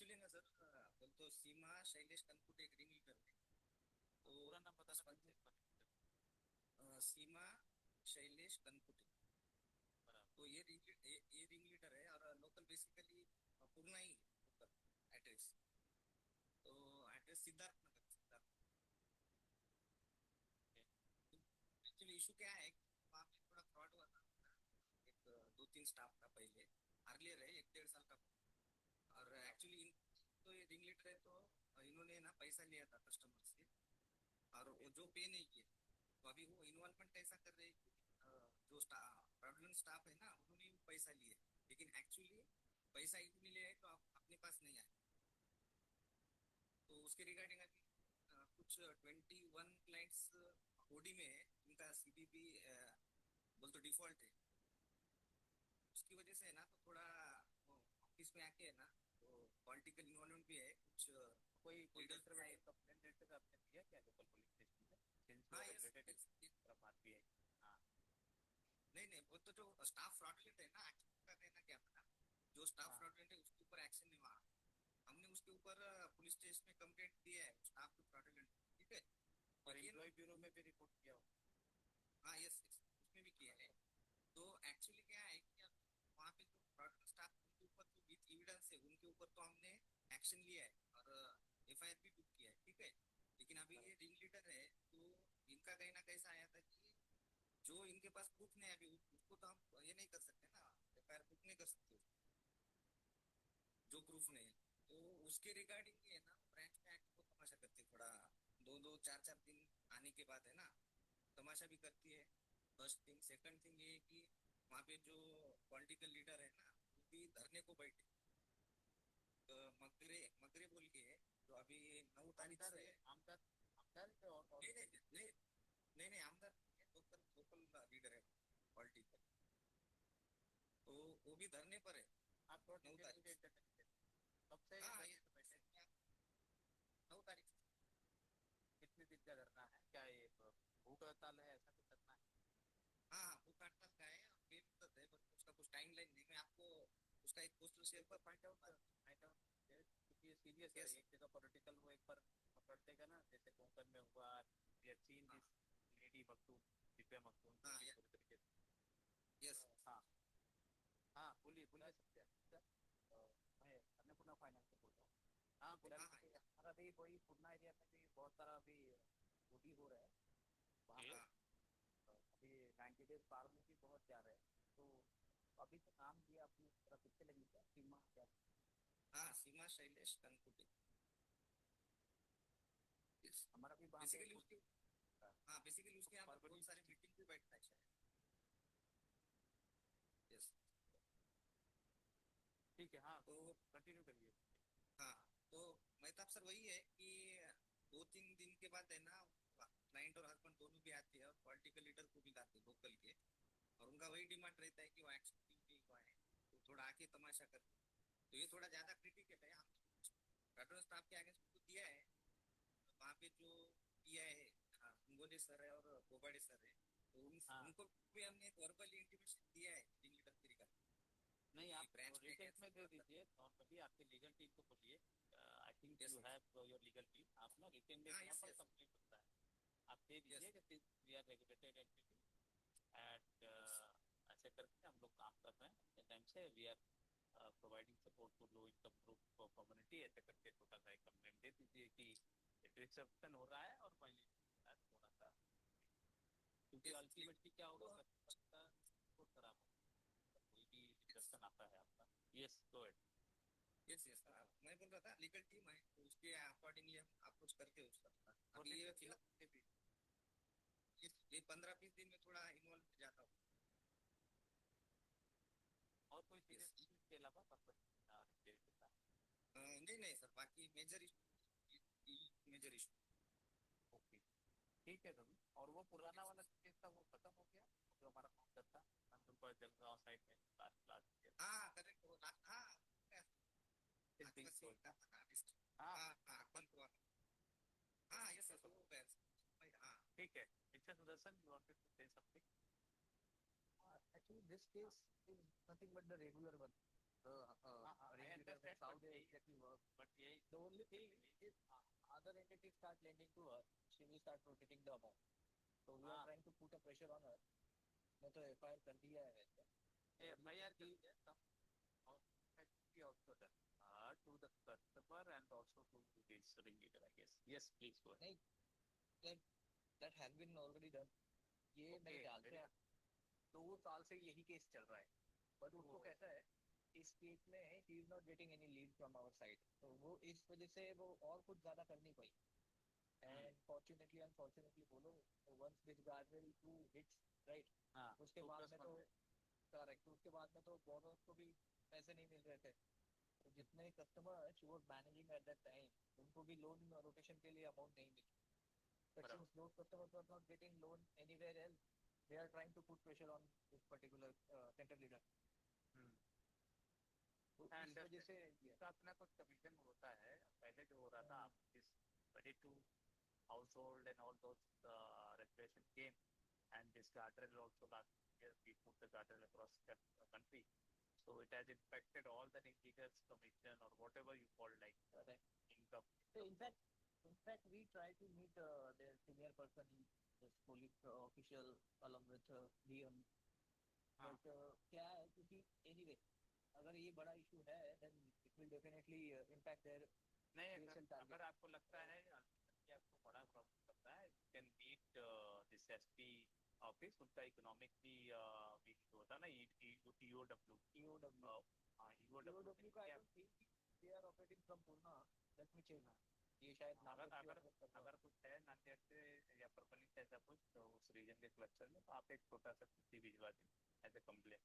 Actually ना sir, बोलतो सीमा शैलेश कनपुटे एक रिंग लीडर है। तो पूरा नाम बताना उस पड़ेगा बंदे एक बार। सीमा शैलेश कनपुटे। बराबर। तो ये रिंग लीडर है और लोकल बेसिकली पूर्णा ही लोकल एड्रेस। तो address Siddharth Nagar, Siddharth. Actually issue क्या है कि वहाँ पे थोड़ा फ्रॉड हुआ था। एक दो तीन स्टाफ का पहले अर्लियर है, एक डेढ़ साल का। और एक्चुअली तो ये रिंग लीडर है, तो इन्होंने ना पैसा लिया था कस्टमर से और वो जो पे नहीं किया। तो अभी वो इन्वॉल्वमेंट ऐसा कर रहे हैं कि जो फ्रॉडलेंट स्टाफ है ना, उन्होंने वो पैसा लिए, लेकिन एक्चुअली पैसा इतनी लिया है तो आप अपने पास नहीं आए। तो उसके रिगार्डिंग अभी कुछ 21 क्लाइंट्स ओडी में है, उनका सीबीबी बोल तो डिफॉल्ट है। उसकी वजह से है ना, तो थोड़ा ऑफिस में आके है ना, तो पॉलिटिकल इन्वॉल्वमेंट भी है कुछ कोई कोई लीडर। लेटर वगैरह कंप्लेंट लेटर आपने दिया क्या लोकल पुलिस स्टेशन में, सिंस यू हाँ are yes regulated in yes. From RBI? हाँ। नहीं नहीं, वो तो जो स्टाफ फ्रॉडलेंट है ना, एक्चुअली का कहना क्या था, जो स्टाफ हाँ। फ्रॉडलेंट है उसके ऊपर एक्शन नहीं हुआ। हमने उसके ऊपर पुलिस स्टेशन में कंप्लेंट दिया है स्टाफ जो फ्रॉडलेंट, ठीक है। और लेकिन एम्प्लॉय ब्यूरो में भी रिपोर्ट किया हो? हाँ यस यस, उसमें भी किया है। तो एक्चुअली क्या है कि अब वहाँ पे जो फ्रॉडलेंट स्टाफ उनके ऊपर जो विथ एविडेंस है उनके ऊपर तो हमने एक्शन लिया है और एफआईआर भी बुक किया है, ठीक है। लेकिन अभी ये रिंग लीडर है, तो इनका कहीं ना कैसा आया था कि जो इनके पास प्रूफ नहीं है अभी उसको तो हम ये नहीं कर सकते ना, एफआईआर बुक नहीं कर सकते जो प्रूफ नहीं है। तो उसके रिगार्डिंग ये है ना, ब्रांच में आके वो तमाशा करती है थोड़ा, दो दो चार चार दिन आने के बाद है ना, तमाशा भी करती है। फर्स्ट थिंग, सेकंड थिंग ये है कि वहाँ पे जो पॉलिटिकल लीडर है ना, वो भी धरने को बैठे। तो मगरे मगरे बोल के है, जो अभी 9 तारीख आमदार से। है, आमदार, आमदार है और नहीं नहीं नहीं नहीं नहीं, आमदार लोकल लोकल लीडर है पॉलिटिकल। तो वो भी धरने पर है आप थोड़ा नौ डिटेल तारीख मुझे से। कब से हाँ धरने ये पे बैठे? 9 तारीख से। कितने दिन का धरना है, क्या ये भूख हड़ताल है, ऐसा कुछ धरना है? हाँ हाँ, वो हड़ताल का है और ये मदद है, बट उसका कुछ टाइम लाइन नहीं, मैं आपको उसका एक पोस्टर शेयर एक बार कर फाइंड आउट दूंगा। फाइंड आउट, क्योंकि ये सीरियस है, यस। एक जगह पॉलिटिकल वो एक बार पकड़ देगा ना, जैसे कोंकण में हुआ। वी हैव सीन हाँ दिस लेडी मखदूम, दिव्या मखदूम जो हाँ कि पूरी तरीके से। यस। हाँ। हाँ, बोलिए बोलिए सत्या सर। मैं अन्नपूर्णा फाइनेंस से बोल रहा हूँ। हाँ, बोला हाँ हाँ कि हमारा भी वही पूर्णा एरिया में भी बहुत सारा अभी चोरी हो रहा है वहाँ पे। हाँ अभी 90 डेज पार में भी बहुत जा रहे हैं। तो अभी तो नाम दिया अपनी तरफ कितने लगी क्या सीमा क्या? हाँ, सीमा शैलेश कनकुटे। यस। हमारा भी वहाँ पे बेसिकली कुछ उसके, हाँ बेसिकली उसके यहाँ पर फरवरी। बहुत सारे मीटिंग भी बैठता है शायद। यस। ठीक है, हाँ, तो कंटिन्यू करिए। हाँ, तो मेहताब सर वही है कि 2-3 दिन के बाद है ना, क्लाइंट और हस्बैंड दोनों भी आते हैं और पॉलिटिकल लीडर को भी लाते हैं लोकल के। और उनका वही डिमांड रहता है कि वो एक्शन टीम भी हुआ है, तो थोड़ा आके तमाशा करते हैं। तो ये थोड़ा ज्यादा क्रिटिकल है, हम पेट्रोल स्टाफ के आगे उसको दिया है। वहाँ पे जो किया है, हाँ, हिंगोले सर है और बोबाडे सर है, तो हाँ, उनको भी हमने एक वर्बल इंटीमेशन दिया है टीम लीडर के रिगार्डिंग नहीं कि आप ब्रांच में रिटेल में कैसे दे मतलब। दीजिए नॉर्मली, आपकी लीगल टीम को बोलिए। I think yes you have your legal team, आप ना रिटेल में हाँ यस नॉर्मल यस कंप्लेंट होता है, आप दे यस दीजिए कि we are regulated entity and yes ऐसे करके हम लोग काम कर रहे हैं अपने टाइम से, we are providing support to low income group community, ऐसे करके छोटा सा एक कंप्लेंट दे दीजिए कि डिस्ट्रप्शन हो रहा है और पहले थोड़ा सा, क्योंकि यस। अल्टीमेटली क्या होगा, तो कस्टमर का रिपोर्ट खराब होगा, कोई भी डिस्ट्रप्शन आता है आपका। Yes, go ahead. Yes yes, मैं बोल रहा था लीगल टीम है, तो उसके अकॉर्डिंगली हम अप्रोच करते हैं उसका। अभी ये प्रोटेक्शन क्यों? फिलहाल ये 15-20 दिन में थोड़ा इन्वॉल्व जाता हूँ। और कोई यस। सीरियस इशू के अलावा पर्पज रिपेयर करता है? नहीं नहीं सर, बाकी major issue, major issue. Okay, ठीक है रवि। और वो पुराना वाला केस था वो खत्म हो गया, जो हमारा काउंटर था नंदुरबार जलगांव साइड में लास्ट लास्ट हाँ करेक्ट, वो हाँ इस दिन आदिवासी तो। का था ना डिस्ट्रिक्ट। हाँ, हाँ हाँ पंतुआ। हाँ यस यस, वो गया भाई, हाँ। ठीक है। Mister Sudarshan, you wanted to say something? Actually, this case is nothing but the regular one. I understand, but exactly work. but यही The only thing is other entities start lending to her, she will start rotating the amount. So we are हाँ trying to put a pressure on her. मैं तो FIR कर दिया है वैसे. FIR कर दिया some be also done to the customer and also to this ringleader, I guess. Yes, please go ahead. नहीं, that has been already done. ये मेरे ख्याल से 2 साल से यही केस चल रहा है. बट उसको कैसा है, इस केस में he is not getting any lead from our side. तो वो इस वजह से वो और कुछ ज्यादा कर नहीं पाई. And fortunately, unfortunately बोलो, once this guardrail 2 hits, right? हाँ, उसके बाद में तो correct. उसके बाद में तो borrowers को भी पैसे नहीं मिल रहे थे. तो जितने customer she was managing at that time, उनको भी लोन रोटेशन के लिए अमाउंट नहीं मिली. But since those customers were not getting loan anywhere else, they are trying to put pressure on this particular center leader. And इस वजह से इसका अपना कुछ कमीशन होता है. पहले जो हो रहा था, this ready to household and all those regulations came, and this guardrail also last year we put the guardrail across the country. So it has impacted all the ringleaders commission or whatever you call like income. So in fact, we try to meet their senior person, this police official, along with Leon. But क्या है, क्योंकि anyway, अगर ये बड़ा issue है, then it will definitely impact their. नहीं, अगर आपको लगता है कि आपको बड़ा प्रॉब्लम करता है, you can meet this SP office. उनका इकोनॉमिक भी होता है ना, EOW. EOW का I don't think they are operating from Pune. Let me check. ये शायद अगर कुछ है नांदेड़ से या परभणी से ऐसा कुछ, तो उस रीजन के क्लस्टर में तो आप एक छोटा सा चिट्ठी भिजवा दें एज ए कंप्लेन,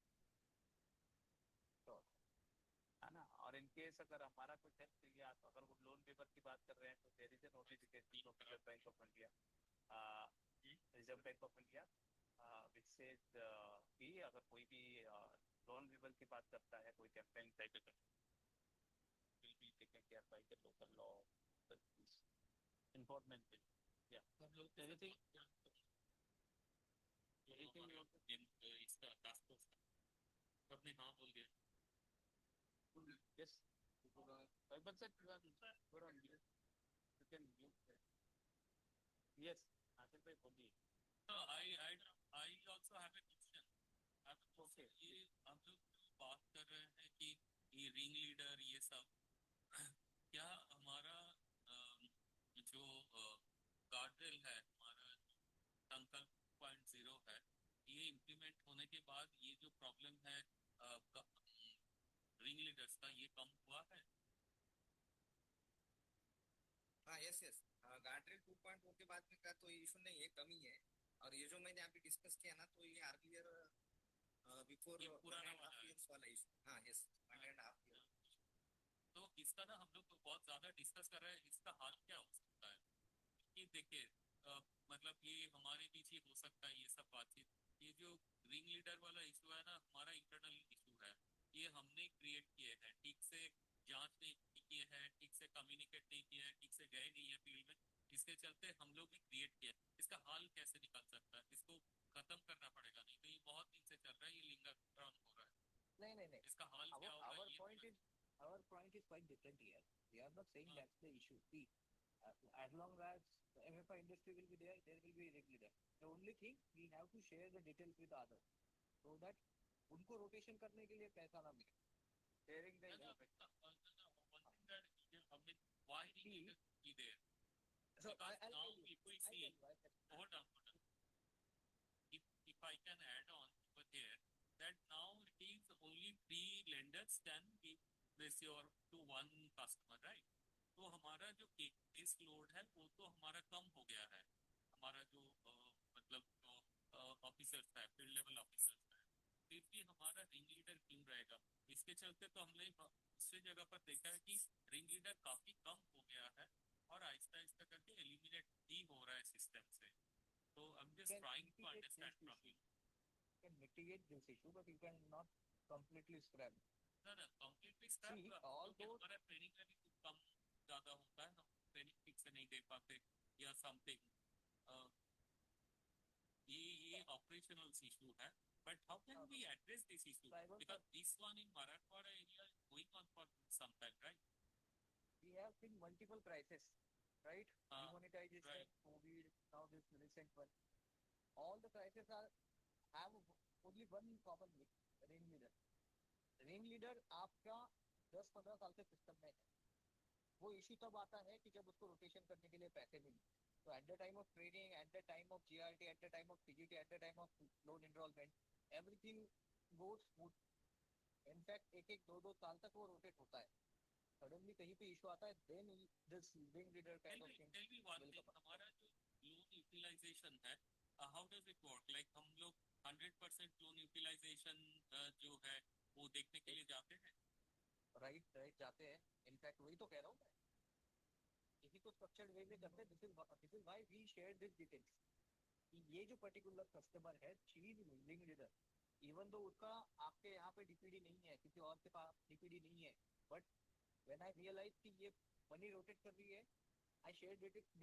है ना. और इन केस अगर हमारा कुछ हेल्प चाहिए, आप अगर वो लोन पेपर की बात कर रहे हैं, तो there is a notification of Reserve Bank of India, Reserve Bank of India which says कि अगर कोई भी लोन पेपर की बात करता है, कोई कैंपेन टाइप का, will be taken care by the local law enforcement bill. Yeah. Anything? इसका टास्क फोर्स अपने हाँ बोल दिया. Yes. But sir, you are on mute. You can mute. Yes. Asif भाई बोलिए. I also have a question. Okay. ये हम लोग बात कर रहे हैं कि ये रिंग लीडर ये सब क्या हमारा जो गार्ड्रेल है, हमारा संकल्प 2.0 है, ये इम्प्लीमेंट होने के बाद ये जो प्रॉब्लम है रिंग लीडर्स का, ये कम हुआ है? हाँ, यस. गार्ड्रेल 2.0 के बाद में का तो इशू नहीं है, कमी है. और ये जो मैंने अभी डिस्कस किया ना, तो ये अर्लियर बिफोर 1.5 years वाला इशू. हाँ, यस, 1.5 years. तो इसका ना हम लोग बहुत ज्यादा डिस्कस कर रहे हैं, इसका हाल क्या हो सकता है? कि देखिए मतलब ये हमारे बीच ही हो सकता है ये सब बातचीत. ये जो रिंग लीडर वाला इशू है ना, हमारा इंटरनल इशू है. ये हमने क्रिएट किए हैं, ठीक से जांच नहीं किए हैं, ठीक से कम्युनिकेट नहीं किया है, ठीक से गए नहीं है फील्ड में. इसके चलते हम लोग भी क्रिएट किया. इसका हाल कैसे निकल सकता है? इसको खत्म करना पड़ेगा, नहीं तो ये बहुत दिन से चल रहा है, ये लिंगर ऑन हो रहा है. नहीं. इसका हाल क्या होगा? Our point is quite different here. We are not saying that's the issue. See, as long as the MFI industry will be there, there will be a regulator. The only thing we have to share the details with others, so that उनको rotation करने के लिए पैसा ना मिले. Sharing the one thing that why regulator be there? So because now if we see, hold on. If I can add on over there, that now it is only 3 lenders can give ratio to 1 customer, right? तो हमारा जो case load है वो तो हमारा कम हो गया है. हमारा जो मतलब जो ऑफिसर्स है, फील्ड लेवल ऑफिसर्स है, फिर भी हमारा रिंग लीडर क्यों रहेगा? इसके चलते तो हमने दूसरी जगह पर देखा है कि रिंग लीडर काफी कम हो गया है और आहिस्ता आहिस्ता करके एलिमिनेट ही हो रहा है सिस्टम से. So I'm just trying to understand from you. You can mitigate this issue, but you can not completely scrap. No, completely scrap. See, all those हमारा ट्रेनिंग में भी कुछ कम ज़्यादा होता है, हम ट्रेनिंग ठीक से नहीं दे पाते या समथिंग. ये ये operational issue है, but how can we address this issue? Tribal Because this one in Marathwada area is going on for some time, right? we have seen multiple crises, right? Demonetization, right. COVID, now this recent one. All the crises have only one common rain leader. Rain leader आपका 10-15 साल से system में है, वो issue तब आता है कि जब उसको रोटेशन करने के लिए पैसे मिले। तो at the time of training, at the time of GRT, at the time of CGT, at the time of loan enrolment, everything goes smooth. In fact एक एक 2-2 साल तक वो रोटेट होता है। सडनली कहीं पे इशू आता है, then this ring leader kind of thing. Tell me one thing, हमारा जो loan utilization है, how does it work? Like हम लोग 100% loan utilization जो है वो देखने के लिए जाते हैं? राइट जाते हैं। इनफैक्ट वही तो कह रहा हूँ मैं, इसी को स्ट्रक्चर्ड वे में करते हैं। This is why we share this details कि ये जो पर्टिकुलर कस्टमर है, she is link leader, even though उसका आपके यहाँ पे डीपीडी नहीं है, किसी और के पास डीपीडी नहीं है, बट व्हेन आई रियलाइज कि ये मनी रोटेट कर रही है, I share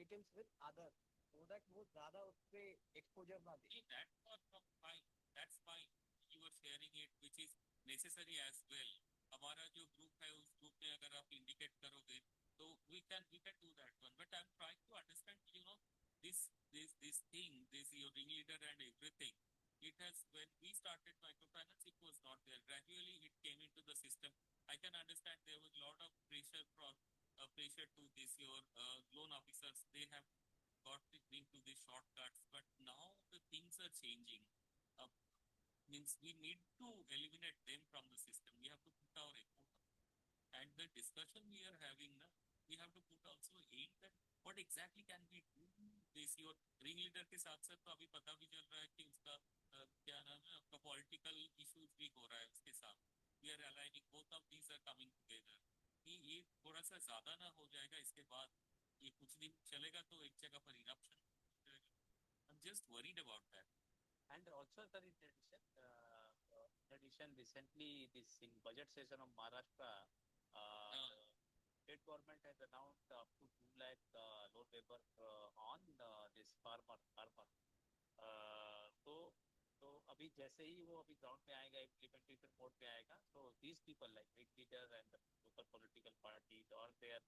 details with other so that वो ज्यादा उस पे एक्सपोजर ना दे। That's fine. You are sharing it, which is necessary as well. हमारा जो ग्रुप है उस ग्रुप में अगर आप इंडिकेट करोगे तो we can do that one. But I'm trying to understand, this thing, this your ring leader and everything. It has, when we started microfinance, it was not there. Gradually, it came into the system. I can understand there was a lot of pressure to this your loan officers. They have got into these shortcuts, but now the things are changing. Means we need to eliminate them from the system. We have to put our effort. And the discussion we are having now, we have to put also aim that what exactly can we do. This your ring leader के साथ साथ तो अभी पता भी चल रहा है कि उसका क्या नाम है, आपका political issues भी हो रहा है उसके साथ. We are aligning, both of these are coming together. कि ये थोड़ा सा ज़्यादा ना हो जाएगा इसके बाद, ये कुछ दिन चलेगा तो एक जगह पर eruption हो जाएगा. I'm just worried about that. And also, sir, in addition, recently this in budget session of Maharashtra, state government has announced up to 2 lakh loan waiver on this farmer. तो अभी जैसे ही वो अभी ग्राउंड में आएगा, implementation mode पे आएगा, so these people like big leader and the local political parties or their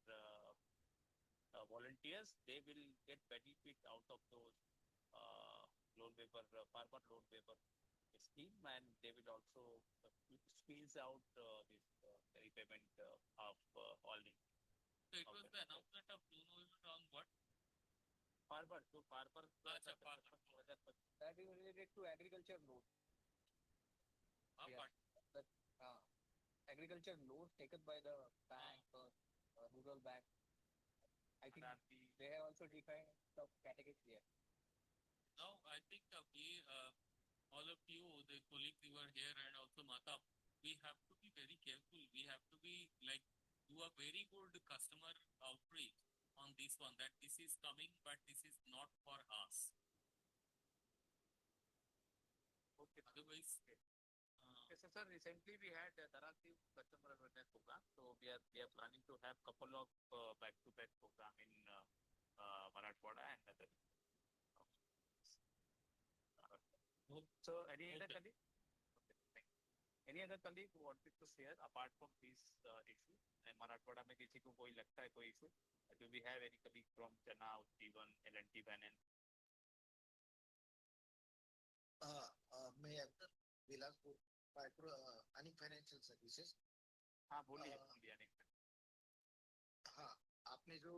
volunteers, they will get benefit out of those loan waiver, farmer loan waiver scheme, and they will also squeeze out this repayment of all the. So it was the announcement of loan waiver on what? Farmer, so farmer. Acha, farmer. That is related to agriculture loan. Agriculture loans taken by the bank or rural bank. I think they have also defined the categories there. Now, I think we, all of you, the colleagues who are here and also Mata, we have to be very careful. We have to be like, do a very good customer outreach on this one, that this is coming, but this is not for us. Okay. Otherwise, yes, sir. Recently we had Dharanti customer awareness program, so we are planning to have couple of back-to-back program in Marathwada and other. So any other colleague? Okay, any other colleague who wanted to share apart from this issue? And Marathwada में किसी को कोई लगता है कोई issue? Do we have any colleague from Chana, Ujjivan, L&T Banyan? मैं Akhtar Bilaspur micro Anik financial services. हाँ बोलिए अनिक। हाँ, आपने जो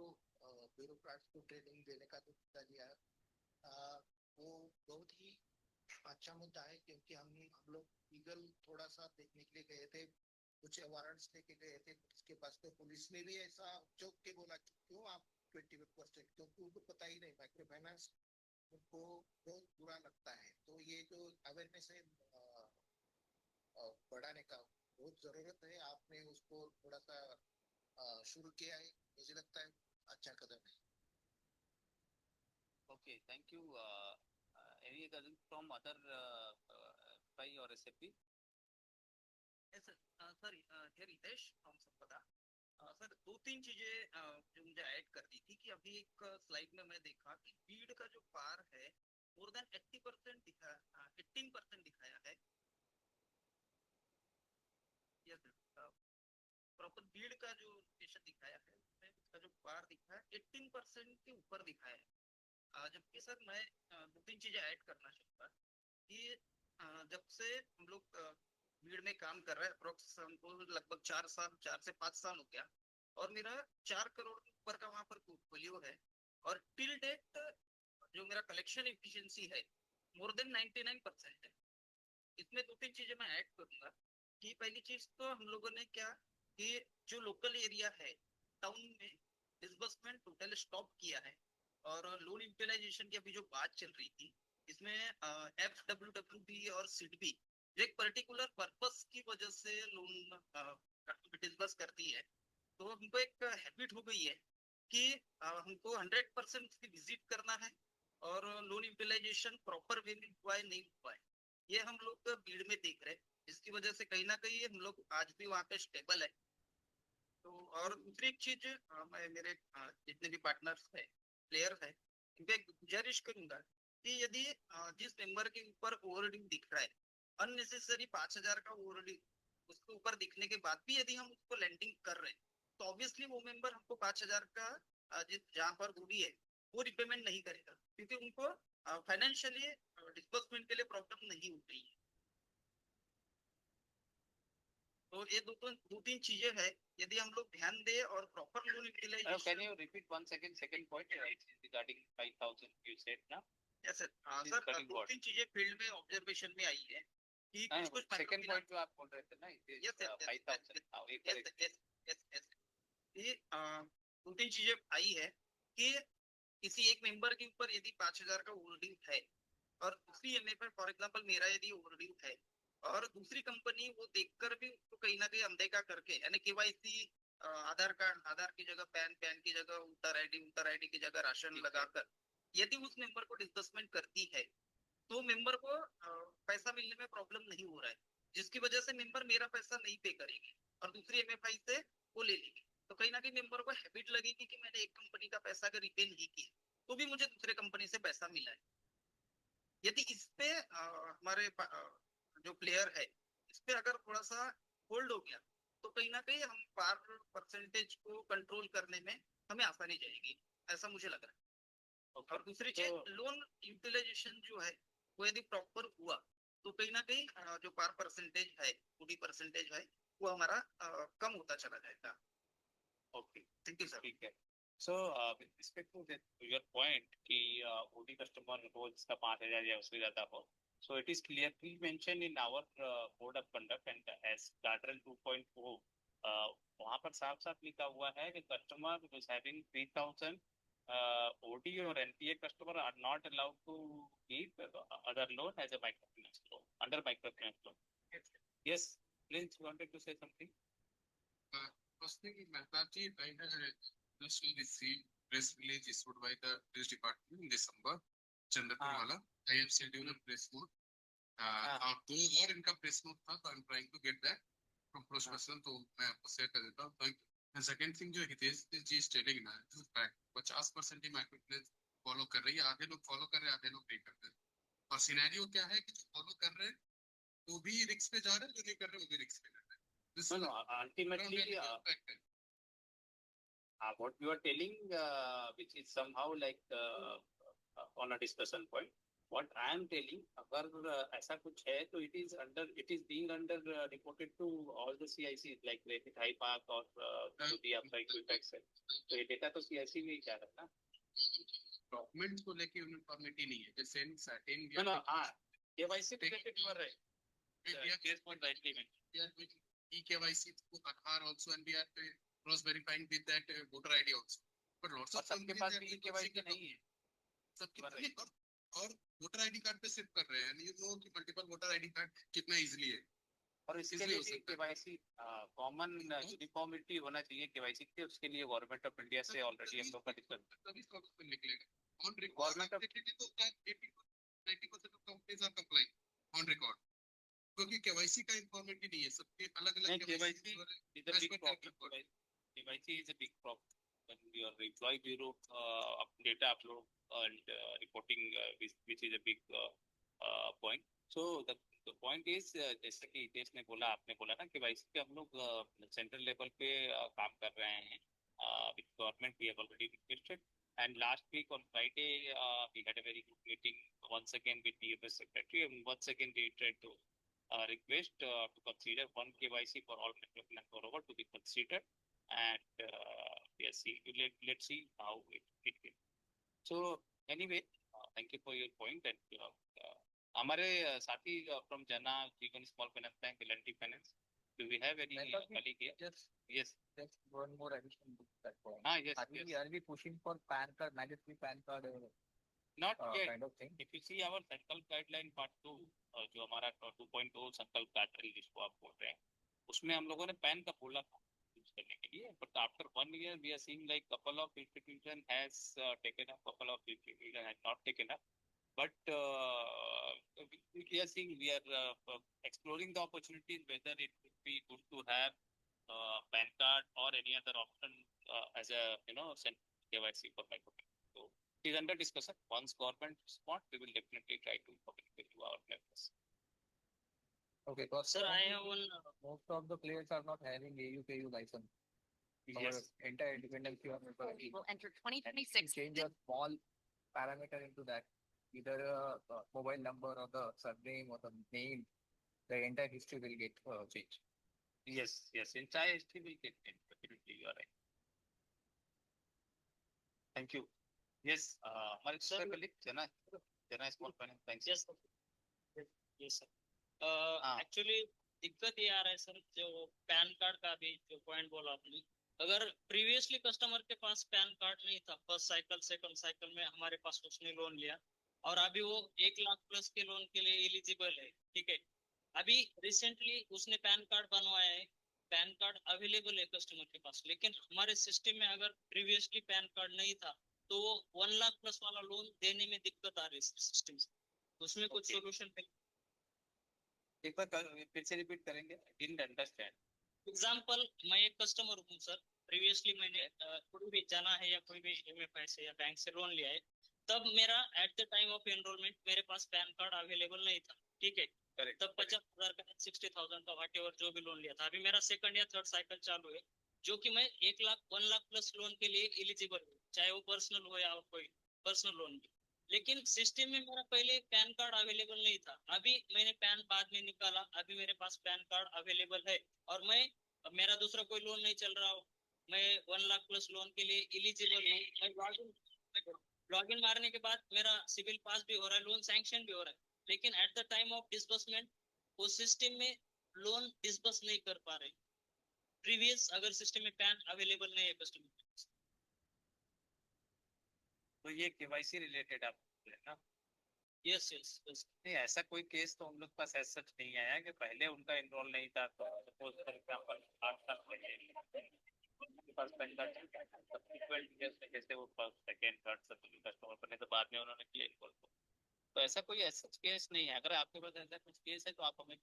ब्यूरोक्रेट्स को ट्रेनिंग देने का जो मुद्दा लिया है, वो बहुत ही अच्छा मुद्दा है, क्योंकि हम लोग लीगल थोड़ा सा देखने के लिए गए थे, कुछ वारंट्स लेके गए थे उसके पास, तो पुलिस ने भी ऐसा चौंक के बोला कि क्यों आप 20%, क्योंकि उनको पता ही नहीं, माइक्रो फाइनेंस उनको बहुत बुरा लगता है। तो ये जो अवेयरनेस है बढ़ाने का बहुत जरूरत है, आपने उसको थोड़ा सा शुरू किया है, मुझे लगता है अच्छा कदम है। Okay, thank you. Any other from other by or SFP? Yes, sir. Sir, here Ritesh from Sampada. Sir 2-3 चीजें जो मुझे ऐड करनी थी कि अभी एक स्लाइड में मैं देखा कि भीड़ का जो पार है मोर देन 80% 18% दिखाया है। यस प्रॉपर भीड़ का जो लोकेशन दिखाया है उसमें उसका जो पार दिखा है 18% के ऊपर दिखाया है। जबकि सर मैं दो तीन चीजें ऐड करना चाहूंगा कि जब से हम लोग भीड़ में काम कर रहे हैं अप्रोक्स हमको लगभग 4 साल 4 से 5 साल हो गया और मेरा 4 करोड़ के ऊपर का वहां पर पोर्टफोलियो है और टिल डेट जो मेरा कलेक्शन एफिशिएंसी है मोर देन 99% है। इसमें दो तीन चीजें मैं ऐड करूंगा कि पहली चीज तो हम लोगों ने क्या कि जो लोकल एरिया है टाउन में डिसबर्समेंट टोटल स्टॉप किया है और लोन यूटिलाइजेशन की अभी जो बात चल रही थी इसमें FWWB और सिडबी जो एक पर्टिकुलर पर्पस की वजह से लोन डिसबर्स करती है तो हमको एक हैबिट हो गई है कि हमको 100% उसकी विजिट करना है और लोन यूटिलाइजेशन प्रॉपर वे में हुआ है नहीं हुआ है ये हम लोग भीड़ में देख रहे हैं जिसकी वजह से कहीं ना कहीं हम लोग आज भी वहाँ पे स्टेबल है। तो और दूसरी एक चीज मैं मेरे जितने भी पार्टनर्स है प्लेयर है इनपे एक गुजारिश करूंगा कि यदि जिस मेंबर के ऊपर ओवरड्यू दिख रहा है अननेसेसरी 5,000 का ओवरड्यू उसके ऊपर दिखने के बाद भी यदि हम उसको लैंडिंग कर रहे हैं तो ऑब्वियसली वो मेंबर हमको 5,000 का जिस जहाँ पर ओडी है वो रिपेमेंट नहीं करेगा क्योंकि उनको फाइनेंशियली डिस्बर्समेंट के लिए प्रॉब्लम नहीं हो रही है। तो ये दो तीन चीजें हैं यदि हम लोग ध्यान दें और proper loan Can utilization. you repeat one second point? It's regarding 5,000 you said ना? Yes sir This sir regarding दो what? तीन चीजें फील्ड में ऑब्जर्वेशन में आई है कि कुछ कुछ सेकंड पॉइंट जो आप बोल रहे थे ना it is यस 5,000 now एक यस यस यस ये दो तीन चीजें आई है कि किसी एक मेंबर के ऊपर यदि 5,000 का होल्डिंग है और दूसरी एमए फॉर एग्जांपल मेरा यदि होल्डिंग है और दूसरी कंपनी वो देखकर भी उसको कहीं ना कहीं अनदेखा करके यानी केवाईसी आधार कार्ड आधार की जगह पैन पैन की जगह वोटर आईडी की जगह राशन लगाकर यदि उस मेंबर को डिस्बर्समेंट करती है तो मेंबर को पैसा मिलने में प्रॉब्लम नहीं हो रहा है जिसकी वजह से मेंबर मेरा पैसा नहीं पे करेगी और दूसरी एमएफआई से वो ले लेगी तो कहीं ना कहीं मेंबर को हैबिट लगेगी कि मैंने एक कंपनी का पैसा अगर रिपे नहीं किया तो भी मुझे दूसरे कंपनी से पैसा मिला है। यदि इस पे हमारे जो प्लेयर है इस पे अगर थोड़ा सा होल्ड हो गया तो कहीं ना कहीं हम पार परसेंटेज को कंट्रोल करने में हमें आसानी जाएगी ऐसा मुझे लग रहा है। और दूसरी चीज लोन यूटिलाइजेशन जो है वो यदि प्रॉपर हुआ तो कहीं ना कहीं जो पार परसेंटेज है 40% है वो हमारा कम होता चला जाएगा। Okay thank you sir. ठीक है so with respect to your point कि ओडी कस्टमर रोज का 5,000 या उससे ज्यादा हो so it is clearly mentioned in our code of conduct and as guardrail 2.0 वहाँ पर साफ साफ लिखा हुआ है कि customer who is having 3,000 OD or NPA customer are not allowed to give other loan as a microfinance loan under microfinance loan. Yes, Prince, you wanted to say something? First thing, Mehtab ji, I had just received press release issued by the police department in December. Chandrapur wala. I have scheduled a press note. दो और इनका press note था, so I'm trying to get that from post person, तो मैं आपको share कर देता हूँ. And second thing जो हितेश जी is telling ना, this is fact. 50% he microfinance follow कर रही है, आधे लोग follow कर रहे हैं, आधे लोग नहीं कर रहे. और सिनेरियो क्या है कि जो follow कर रहे हैं, वो भी रिस्क पे जा रहे हैं, जो नहीं कर रहे हैं, वो भी रिस्क पे जा रहे हैं. No, ultimately, what you are telling, which is somehow like on a discussion point. What I am telling, अगर ऐसा कुछ है तो it is being under reported to all the CICs like Credit High Park और जो भी आपका Equifax है. तो ये डेटा तो CIC में ही जा रहा है ना. डॉक्यूमेंट्स को लेके यूनिफॉर्मिटी नहीं है. जैसे certain no, KYC related you are right. Yes, point rightly mentioned. E-KYC through Aadhaar also and we are cross verifying with that voter ID also. But lots of सबके पास भी KYC नहीं है. सबके और वोटर आईडी कार्ड पे सिर्फ कर रहे हैं. you know कि मल्टीपल वोटर आईडी कार्ड कितना इजीली है. और इसके लिए भी KYC कॉमन यूनिफॉर्मिटी होना चाहिए KYC के. उसके लिए गवर्नमेंट ऑफ इंडिया से ऑलरेडी हम लोग का डिस्कस तभी सब निकलेगा. On record Government of 80-90% of companies are complying on record क्योंकि केवाईसी का इंफॉर्मेटिव नहीं है. सबके अलग-अलग KYC is a big problem. KYC is a big problem. your employee bureau data upload and reporting, which is a big point. So the point is, जैसे कि हितेश ने बोला, आपने बोला ना कि भाई इसके हम लोग सेंट्रल लेवल पे काम कर रहे हैं with government. We have already requested, and last week on Friday we had a very good meeting once again with DFS secretary, and once again we tried to request to consider one KYC for all network and moreover to be considered, and yes, let's see how it will. So anyway, thank you for your point. And हमारे साथी from Jana Jeevan Small Finance Bank, L&T Finance, do we have any colleague here? Yes. Just one more addition to that point. Yes. Are we pushing for PAN card, mandatory PAN card? Not yet. Kind of thing. If you see our संकल्प guideline part 2, जो हमारा 2.0 संकल्प guideline जिसको आप बोल रहे हैं, उसमें हम लोगों ने पैन का बोला था यूज करने के लिए, but after 1 year we are seeing like couple of institution has taken up, couple of institution has not taken up, but we are seeing, we are exploring the opportunities whether it would be good to have PAN card or any other option as a KYC for microfinance. So it is under discussion. Once government responds, we will definitely try to communicate to our members. Okay, because Sir, I have one. Most of the players are not having AU/KU license. Yes. Our entire dependency on We will enter And if 2026. you change a small parameter into that, either a mobile number or the surname or the name, the entire history will get changed. Yes, entire history will get changed. Definitely, you are right. Thank you. Yes, हमारे Sir, colleague Jana Small Finance Bank. Yes, sir. Yes, sir. Actually दिक्कत ये आ रहा है sir, जो pan card का भी जो point बोला आपने, अगर प्रीवियसली कस्टमर के पास पैन कार्ड नहीं था, फर्स्ट साइकिल सेकंड साइकिल में हमारे पास उसने लोन लिया और अभी वो 1 लाख प्लस के लोन के लिए एलिजिबल है, ठीक है, अभी रिसेंटली उसने पैन कार्ड बनवाया है, पैन कार्ड अवेलेबल है कस्टमर के पास, लेकिन हमारे सिस्टम में अगर प्रीवियसली पैन कार्ड नहीं था तो वो 1 लाख प्लस वाला लोन देने में दिक्कत आ रही है सिस्टम से, उसमें कुछ सोल्यूशन है? एक बार फिर से रिपीट करेंगे, डिडंट अंडरस्टैंड। एग्जांपल, मैं एक कस्टमर हूँ सर, प्रीवियसली मैंने कोई भी जाना है या कोई भी एमएफआई से या बैंक से लोन लिया है, तब मेरा at the time of enrolment मेरे पास पैन कार्ड अवेलेबल नहीं था, ठीक है, तब 50,000 का 60,000 का वाट एवर जो भी लोन लिया था, अभी मेरा सेकंड या थर्ड साइकिल चालू है, जो कि मैं 1 लाख प्लस लोन के लिए एलिजिबल हूँ, चाहे वो पर्सनल हो या कोई पर्सनल लोन भी, लेकिन सिस्टम में मेरा पहले पैन कार्ड अवेलेबल नहीं था, अभी मैंने पैन बाद में निकाला, अभी मेरे पास पैन कार्ड अवेलेबल है और मेरा दूसरा कोई लोन नहीं चल रहा हो, मैं 1 लाख प्लस लोन के लिए एलिजिबल हूँ, मैं लॉगिन मारने के बाद मेरा सिविल पास भी हो रहा है, लोन सैंक्शन भी हो रहा है, लेकिन at the time of disbursement वो सिस्टम में लोन डिसबर्स नहीं कर पा रहे, प्रीवियस अगर सिस्टम में पैन अवेलेबल नहीं है कस्टमर। तो ये केवाईसी रिलेटेड आप बोल रहे हैं ना? यस। नहीं, ऐसा कोई केस तो हम लोग पास ऐसा सच नहीं आया कि पहले उनका एनरोल नहीं था, तो सपोज फॉर एग्जांपल 8 साल पहले उनके पास पैन कार्ड सब्सिक्वेंट ईयर्स में जैसे वो फर्स्ट सेकंड थर्ड सब कस्टमर बने तो बाद में उन्होंने किया एनरोल, तो ऐसा कोई ऐसा केस नहीं है। अगर आपके पास ऐसा कुछ केस है तो आप हमें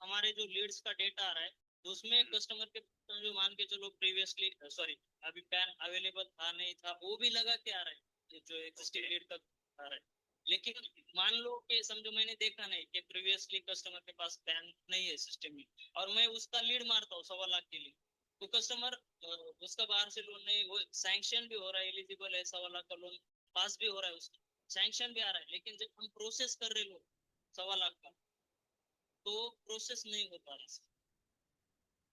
हमारे जो लीड्स का डेटा आ रहा है तो उसमें कस्टमर के जो मान के चलो प्रीवियसली अभी पैन अवेलेबल था नहीं था वो भी लगा के आ रहा है, जो एग्जिस्टिंग लीड का आ रहा है, लेकिन मान लो कि समझो मैंने देखा नहीं कि प्रीवियसली कस्टमर के पास पैन नहीं है सिस्टम में और मैं उसका लीड मारता हूँ 1.25 लाख के लिए, तो कस्टमर उसका बाहर से लोन नहीं, वो सैंक्शन भी हो रहा है, एलिजिबल है, 1.25 लाख का लोन पास भी हो रहा है, उसका सैंक्शन भी आ रहा है, लेकिन जब हम प्रोसेस कर रहे लोग 1.25 लाख का तो प्रोसेस नहीं हो पा रहा।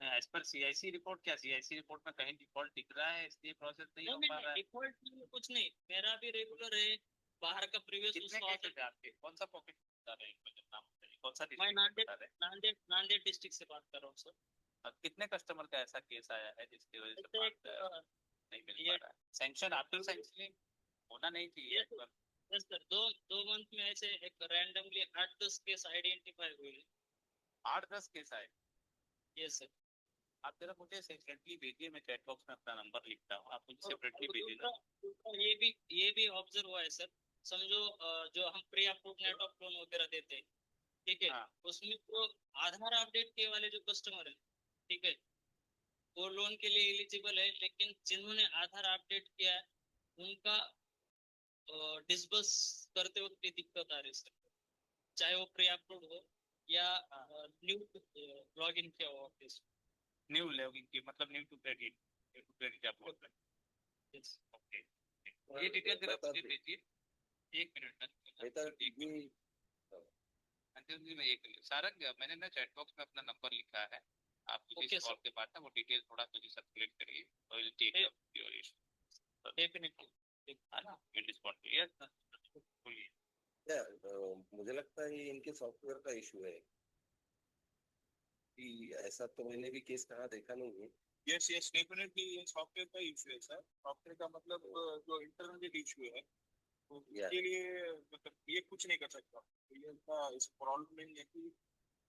एज पर सीआईसी रिपोर्ट, क्या सीआईसी रिपोर्ट में कहीं डिफॉल्ट दिख रहा है इसलिए प्रोसेस नहीं हो पा रहा है? डिफॉल्ट कुछ नहीं, मेरा भी रेगुलर है, बाहर का प्रीवियस कितने केसेस है आपके? कौन सा पॉकेट बता रहे हैं, मुझे नाम बताइए, कौन सा मैं डिस्ट्रिक्ट? नांदेड़ डिस्ट्रिक्ट से बात कर रहा हूँ सर। कितने कस्टमर का ऐसा केस आया है जिसकी वजह से नहीं मिल पा रहा है? सैंक्शन आफ्टर सैंक्शनिंग होना नहीं चाहिए। यस सर, दो मंथ में ऐसे एक रैंडमली 8-10 केस आइडेंटिफाई हुए। 8-10 केस आए? Yes sir. आप जरा मुझे सेपरेटली भेजिए, मैं चैट बॉक्स में अपना नंबर लिखता हूँ, आप मुझे सेपरेटली भेजिए ना। ये भी ऑब्जर्व हुआ है सर, समझो जो हम pre approve net of loan वगैरह देते हैं, ठीक है, उसमें तो आधार अपडेट के वाले जो कस्टमर है, ठीक है, वो लोन के लिए एलिजिबल है, लेकिन जिन्होंने आधार अपडेट किया है उनका डिसबर्स करते वक्त ये दिक्कत आ रही है सर, चाहे वो प्री अपलोड हो या न्यू लॉग इन किया हो ऑफिस। न्यू लॉगिन की मतलब न्यू टू क्रेडिट आप बोल रहे हैं। Yes. ओके, ये डिटेल जरा मुझे भेजिए। एक मिनट अंतिम जी, मैं एक सारंग, मैंने ना चैट बॉक्स में अपना नंबर लिखा है, आप Okay, इस sir. कॉल के बाद ना वो डिटेल थोड़ा मुझे सर्कुलेट करिए, I will take Hey. Up your issue definitely. है ना, विल रिस्पॉन्ड टू यस बोलिए। मुझे लगता है ये इनके सॉफ्टवेयर का इशू है कि ऐसा तो मैंने भी केस कहाँ देखा नहीं है। यस यस डेफिनेटली ये सॉफ्टवेयर का इशू है सर। सॉफ्टवेयर का मतलब जो इंटरनल इशू है तो Yeah. इसके लिए मतलब ये कुछ नहीं कर सकता। ये का इस प्रॉब्लम नहीं है कि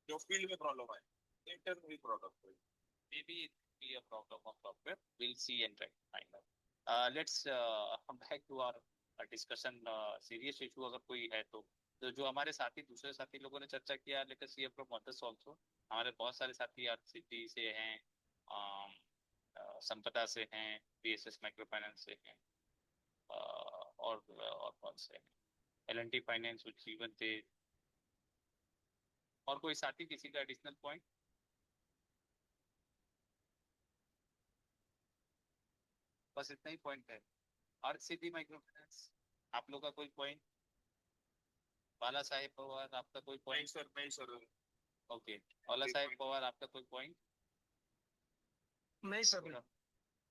जो फील्ड में प्रॉब्लम है, इंटरनल प्रॉब्लम है। maybe it will be a problem of software, we'll see and try to find out. Let's come back to our discussion, serious issue अगर कोई है तो जो हमारे साथी दूसरे साथी लोगों ने चर्चा किया, लेकर सी फ्रॉम अदर्स ऑल्सो, हमारे बहुत सारे साथी आरसीटी से हैं, संपदा से हैं, बीएसएस माइक्रो फाइनेंस से हैं, और कौन से हैं, एलएनटी फाइनेंस, जीवन थे, और कोई साथी किसी का एडिशनल पॉइंट? बस इतना ही पॉइंट है। और सिटी माइक्रो फाइनेंस आप लोग का कोई पॉइंट? बाला साहेब पवार आपका कोई पॉइंट? नहीं सर ओके, बाला साहेब पवार आपका कोई पॉइंट? नहीं सर।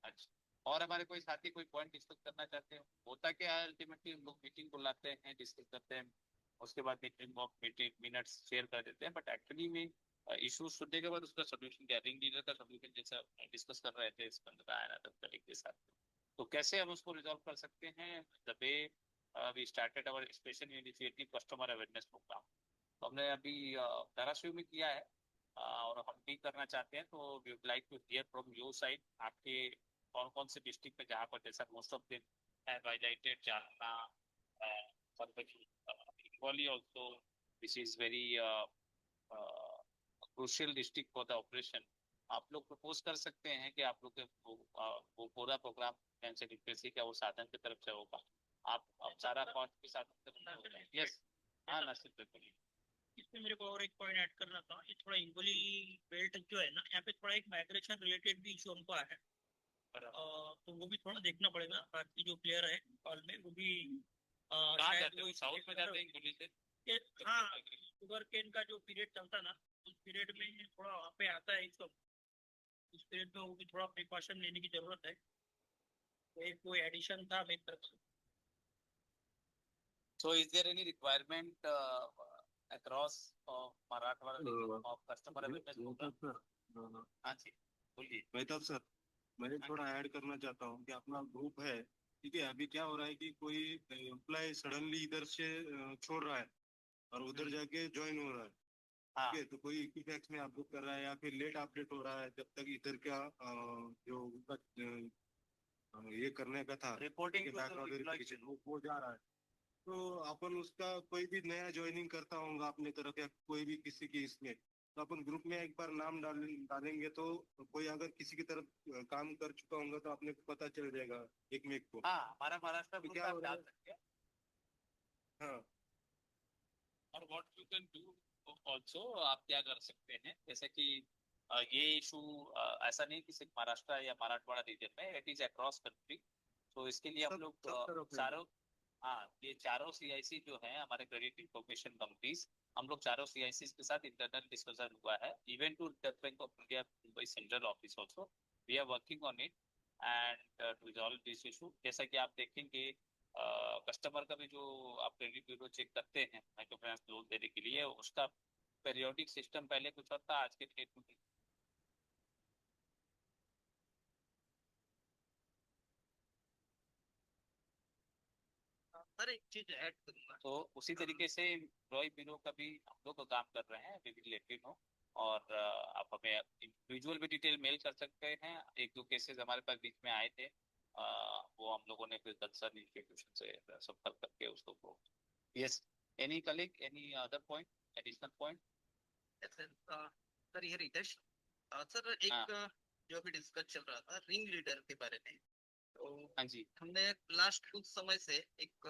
अच्छा, और हमारे कोई साथी कोई पॉइंट डिस्कस करना चाहते हो? होता क्या है, अल्टीमेटली हम लोग मीटिंग बुलाते हैं, डिस्कस करते हैं, उसके बाद मीटिंग मिनट्स शेयर कर देते हैं, बट एक्चुअली में इशू सुनने के बाद उसका सोल्यूशन क्या, रिंग लीडर का सोल्यूशन जैसा डिस्कस कर रहे थे इस बंद कलीग के साथ, तो कैसे हम उसको रिजॉल्व कर सकते हैं? The way we started our special initiative customer awareness programme, तो हमने अभी धाराशिव में किया है, और हम भी करना चाहते हैं, तो we would like to hear from your side, आपके कौन कौन से डिस्ट्रिक्ट में जहाँ पर जैसा most of them have highlighted, Jalna, equally also this is very crucial district for the operation, आप लोग प्रपोज कर सकते हैं कि आप लोग वो पूरा प्रोग्राम कैंसिल लिटरेसी का वो साधन की तरफ से होगा, आप सारा कॉस्ट के साथ। यस, हाँ नासिर बिल्कुल। इसमें मेरे को और एक पॉइंट ऐड करना था, ये थोड़ा हिंगोली बेल्ट जो है ना, यहाँ पे थोड़ा एक माइग्रेशन रिलेटेड भी इशू हमको है, तो वो भी थोड़ा देखना पड़ेगा। बाकी जो प्लेयर है कॉल में वो भी शायद वो साउथ में जाते हैं हिंगोली से। हाँ, शुगर केन का जो पीरियड चलता ना, उस पीरियड में थोड़ा वहाँ पे आता है इसको, उस पीरियड में वो भी थोड़ा प्रिकॉशन लेने की जरूरत है, तो एक कोई एडिशन था मेरी तरफ से। So is there any requirement across Marathwada of customer awareness program? हाँ जी बोलिए। मेहताब सर, मैं थोड़ा ऐड करना चाहता हूँ कि अपना ग्रुप है, ठीक है, अभी क्या हो रहा है कि कोई एम्प्लॉय सडनली इधर से छोड़ रहा है और उधर जाके ज्वाइन हो रहा है, ठीक है, तो कोई इक्विफैक्स में अपडेट कर रहा है या फिर लेट अपडेट हो रहा है, जब तक इधर का जो उनका ये करने का था रिपोर्टिंग बैकग्राउंड वेरिफिकेशन वो जा रहा है, तो अपन उसका कोई भी नया ज्वाइनिंग करता होगा अपने तरफ या कोई भी किसी की इसमें, तो अपन ग्रुप में एक बार नाम डालेंगे तो कोई अगर किसी की तरफ काम कर चुका होगा तो अपने को पता चल जाएगा एक में एक को। हाँ, हमारा महाराष्ट्र तो में क्या हो रहा डाल है? सकते हैं। हाँ, और what you can do also, आप क्या कर सकते हैं, जैसे कि ये इशू ऐसा नहीं कि सिर्फ महाराष्ट्र या मराठवाड़ा रीजन में, इट इज अक्रॉस कंट्री, तो इसके लिए हम लोग चारों, हाँ, ये चारों सीआईसी जो हैं हमारे क्रेडिट इंफॉर्मेशन कंपनीज, हम लोग चारों सीआईसी के साथ इंटरनल डिस्कशन हुआ है, even to Reserve Bank of India Mumbai central office also we are working on it and to resolve this issue. जैसा कि आप देखेंगे कस्टमर का भी जो आप क्रेडिट ब्यूरो चेक करते हैं माइक्रो फाइनेंस लोन देने के लिए, उसका पीरियोडिक सिस्टम पहले कुछ और था, आज के डेट में सर एक चीज ऐड करूंगा, तो उसी तरीके से एम्प्लॉय ब्यूरो का भी हम लोग काम कर रहे हैं, we will let you know, और आप हमें इंडिविजुअल भी डिटेल मेल कर सकते हैं, एक दो केसेस हमारे पास बीच में आए थे, वो हम लोगों ने फिर कंसर्न इंस्टीट्यूशन से संपर्क करके उसको। Yes, any colleague, any other point, additional point? Sir ये रितेश, सर एक जो अभी डिस्कस चल रहा था रिंग लीडर के बारे में, तो हाँ जी। हमने लास्ट कुछ समय से एक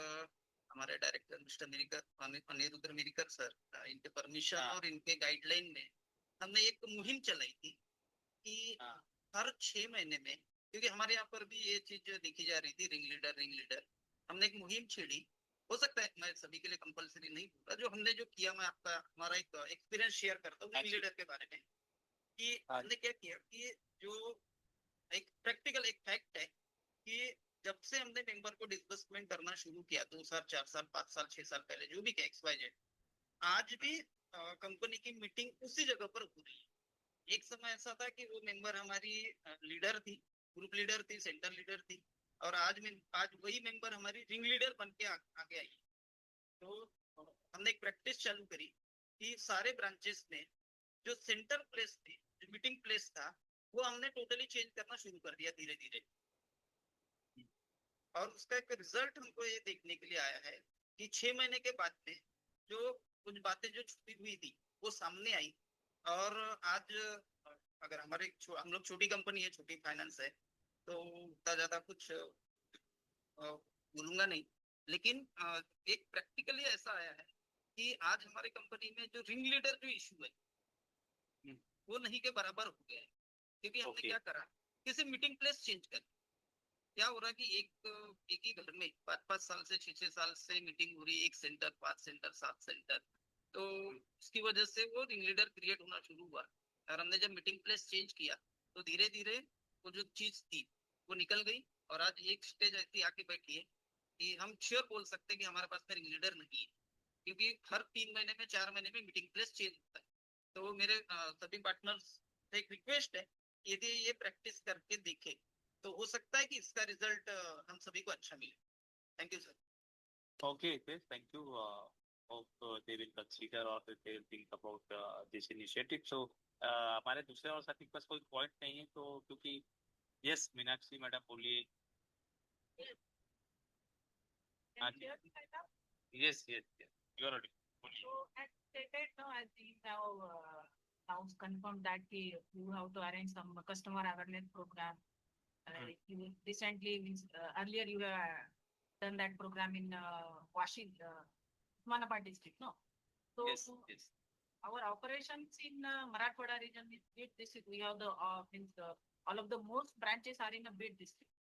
हमारे डायरेक्टर मिस्टर मिरिकर अनिरुद्र मिरिकर सर, इनके परमिशन हाँ। और इनके गाइडलाइन में हमने एक मुहिम चलाई थी कि हाँ। हर 6 महीने में, क्योंकि हमारे यहाँ पर भी ये चीज देखी जा रही थी, रिंग लीडर, हमने एक मुहिम छेड़ी। हो सकता है मैं सभी के लिए कंपलसरी नहीं बोलता, जो हमने जो किया, मैं आपका हमारा एक एक्सपीरियंस शेयर करता हूँ रिंग लीडर के बारे में, कि हाँ। हमने क्या किया कि जो एक प्रैक्टिकल एक फैक्ट है कि जब से हमने मेंबर को डिस्बर्समेंट करना शुरू किया 2 साल 4 साल 5 साल 6 साल पहले, जो भी XYZ, आज भी कंपनी की मीटिंग उसी जगह पर हो रही है। एक समय ऐसा था कि वो मेंबर हमारी लीडर थी, ग्रुप लीडर थी, सेंटर लीडर थी, और आज वही मेंबर हमारी रिंग लीडर बन के आगे आई। तो हमने एक प्रैक्टिस चालू करी कि सारे ब्रांचेस में जो सेंटर प्लेस थी, जो मीटिंग प्लेस था, वो हमने टोटली चेंज करना शुरू कर दिया धीरे धीरे। और उसका एक रिजल्ट हमको ये देखने के लिए आया है कि 6 महीने के बाद में जो कुछ बातें जो छुपी हुई थी वो सामने आई। और आज अगर हम लोग छोटी कंपनी है, छोटी फाइनेंस है, तो उतना ज्यादा कुछ बोलूंगा नहीं, लेकिन एक प्रैक्टिकली ऐसा आया है कि आज हमारे कंपनी में जो रिंग लीडर जो इशू है वो नहीं के बराबर हो गया है। क्योंकि हमने Okay. क्या करा, किसी मीटिंग प्लेस चेंज कर, क्या हो रहा है कि एक ही घर में 5 5 साल से 6 6 साल से मीटिंग हो रही है, 1 सेंटर 5 सेंटर 7 सेंटर, तो उसकी वजह से वो रिंग लीडर क्रिएट होना शुरू हुआ। और हमने जब मीटिंग प्लेस चेंज किया तो धीरे धीरे वो जो चीज थी वो निकल गई। और आज एक स्टेज ऐसी आके बैठी है कि हम श्योर बोल सकते हैं कि हमारे पास में रिंग लीडर नहीं है, क्योंकि हर 3 महीने में 4 महीने में मीटिंग प्लेस चेंज होता है। तो मेरे सभी पार्टनर्स से एक रिक्वेस्ट है, यदि ये प्रैक्टिस करके देखे तो हो सकता है कि इसका रिजल्ट हम सभी को अच्छा मिले। Thank you sir. Okay, okay. Thank you. Hope they will consider or they will think about this initiative. So, हमारे दूसरे और साथी के पास कोई पॉइंट नहीं है, तो क्योंकि यस मीनाक्षी मैडम बोलिए। Yes yes yes you are So as stated, no, as we have now confirmed that you have to arrange some customer awareness program. You recently, earlier you have done that program in Umanapad district, no? So yes yes our operations in Marathwada region is bid district. We have all of the most branches are in a bid district.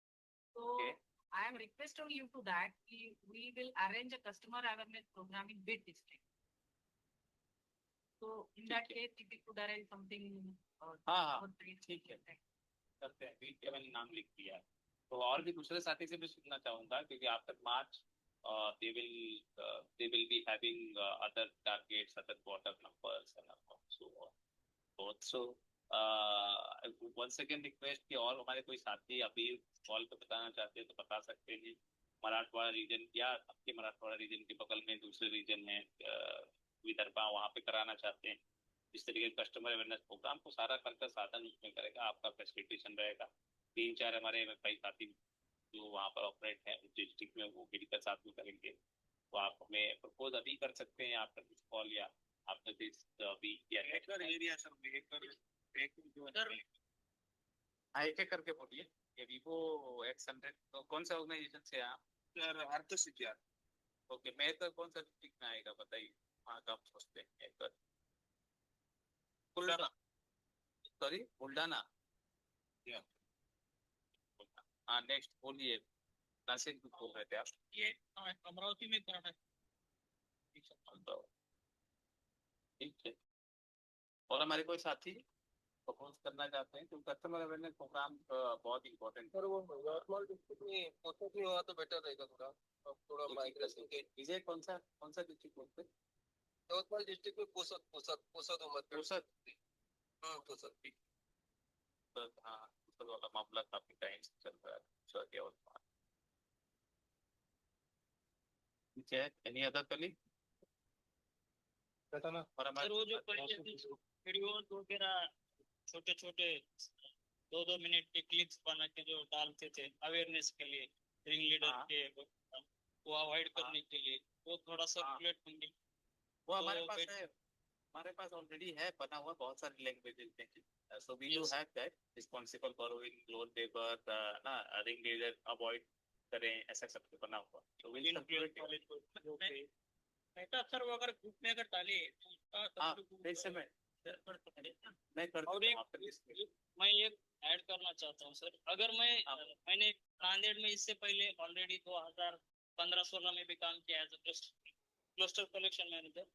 So Okay. I am requesting you to that we will arrange a customer awareness program in bid district. So in that ठीक है। case, if you could arrange something. हाँ हाँ for trade. ठीक है, करते हैं। अभी मैंने नाम लिख दिया है, तो और भी दूसरे साथी से भी सुनना चाहूंगा, क्योंकि after March they will be having other targets, other quarter numbers and so on. Also once again request कि और हमारे कोई साथी अभी कॉल पे बताना चाहते हैं तो बता सकते हैं। मराठवाड़ा रीजन या आपके मराठवाड़ा रीजन के बगल में दूसरे रीजन है विदर्भा, वहाँ पे कराना चाहते हैं इस तरीके का कस्टमर अवेयरनेस प्रोग्राम, को सारा खर्चा साधन उसमें करेगा, आपका फैसिलिटेशन रहेगा। 3 4 हमारे MFI साथी जो वहाँ पर ऑपरेट है उस डिस्ट्रिक्ट में, वो मिलकर साथ में करेंगे। तो आप हमें प्रपोज अभी कर सकते हैं, आपका कुछ कॉल या आपने अभी एरिया सर एक जो है एक करके बोलिए। ये वीवो X100 तो कौन सा ऑर्गेनाइजेशन से आप? सर आर्थोसिटी। ओके, मेहकर कौन सा डिस्ट्रिक्ट में आएगा बताइए, वहाँ का आप सोचते हैं। मेहकर बुलढाना, सॉरी बुलढाना। हाँ नेक्स्ट बोलिए, नासिक बोल रहे थे आप? ये अमरावती में करना है। ठीक है, और हमारे कोई साथी प्रपोज करना चाहते हैं? क्योंकि कस्टमर अवेयरनेस प्रोग्राम बहुत इंपॉर्टेंट है। वो नॉर्मल डिस्ट्रिक्ट में पोस्ट में हुआ तो बेटर रहेगा थोड़ा माइग्रेशन के। विजय कौन सा डिस्ट्रिक्ट बोलते हैं? यवतमाल डिस्ट्रिक्ट में पोसद ठीक। तो हाँ, पोसद वाला मामला काफी टाइम से चल रहा है यवतमाल। ठीक है, एनी अदर कलीग? और हमारे वो जो वीडियोस वगैरह छोटे छोटे 2 2 मिनट के क्लिप्स बना के जो डालते थे अवेयरनेस के लिए रिंग लीडर के, वो अवॉइड करने के लिए, वो थोड़ा सर्कुलेट होंगे। वो हमारे पास है, हमारे पास ऑलरेडी है बना हुआ बहुत सारी लैंग्वेजेस हैं, so we do Yes. Have that responsible borrowing loan paper ना रिंग लीडर अवॉइड करें, ऐसा सब कुछ बना हुआ तो विल Influence knowledge को मैं तो अक्सर वो अगर ग्रुप में अगर डाले तो उसका हाँ W2 वैसे मैं कर और देता एक हूँ आपके लिस्ट में। मैं ये ऐड करना चाहता हूँ सर, अगर मैंने नांदेड़ में इससे पहले ऑलरेडी 2015-16 में भी काम किया है क्लस्टर कलेक्शन मैनेजर।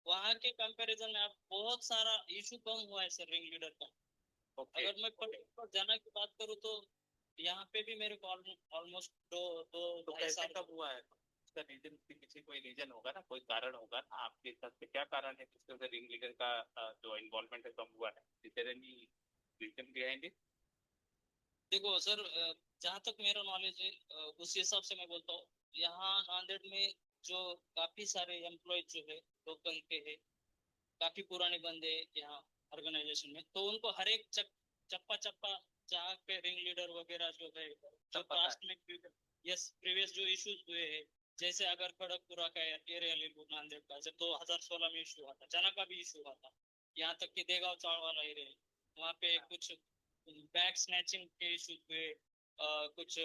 वहाँ के कंपैरिजन में आप बहुत सारा इशू कम हुआ है सर रिंग लीडर का। अगर मैं पर्टिकुलर जाना की बात करूँ तो यहाँ पे भी मेरे को ऑलमोस्ट दो दो तो ढाई कैसे साल कब हुआ है उसका रीजन उसके पीछे कोई रीजन होगा ना, कोई कारण होगा ना आपके हिसाब से क्या कारण है जिसके वजह रिंग लीडर का जो इन्वॉल्वमेंट है कम हुआ है, is there any reason behind it? देखो सर, जहाँ तक मेरा नॉलेज है उस हिसाब से मैं बोलता हूँ यहाँ नांदेड़ में जो काफी सारे एम्प्लॉय जो है लोकल के है, काफी पुराने बंदे हैं यहाँ ऑर्गेनाइजेशन में, तो उनको हर एक चप्पा चप्पा जहाँ पे रिंग लीडर वगैरह जो है जो पास्ट में यस प्रीवियस जो इश्यूज हुए हैं, जैसे अगर खड़गपुरा का एरिया ले लो नांदेड़ का, जब 2016 में इशू हुआ था, चना का भी इशू हुआ था, यहाँ तक कि देगांव चाड़ वाला एरिया वहाँ पे कुछ बैग स्नैचिंग के इश्यूज हुए, कुछ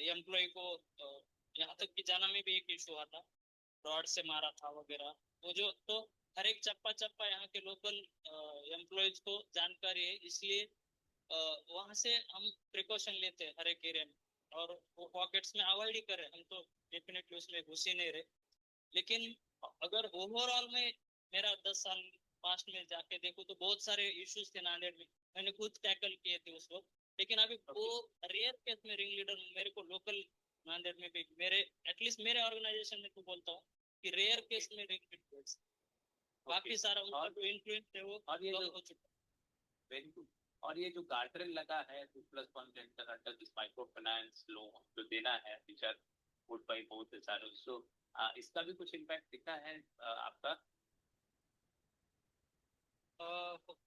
एम्प्लॉय को यहाँ तक कि जाना में भी एक इशू हुआ था, रॉड से मारा था वगैरह। वो जो तो हर एक चप्पा चप्पा यहाँ के लोकल एम्प्लॉयज को जानकारी है, इसलिए वहां से हम प्रिकॉशन लेते हैं हर एक एरिया में, और वो पॉकेट्स में अवॉइड ही करें, हम तो डेफिनेटली उसमें घुस ही नहीं रहे। लेकिन अगर ओवरऑल में मेरा 10 साल पास्ट में जाके देखो तो बहुत सारे इश्यूज थे नांदेड़ में, मैंने खुद टैकल किए थे उस वक्त। लेकिन अभी वो रेयर केस में रिंग लीडर मेरे को लोकल नांदेड़ में भी मेरे एटलीस्ट मेरे ऑर्गेनाइजेशन में तो बोलता हूँ कि रेयर केस में रिंग लीडर काफी सारा उनका जो इन्फ्लुएंस है वो और ये कम जो हो चुका है। वेरी गुड, और ये जो गार्ड्रेल लगा है 2+1 centre under this micro finance loan जो देना है which are good by both सारे, सो इसका भी कुछ इम्पैक्ट दिखा है आपका?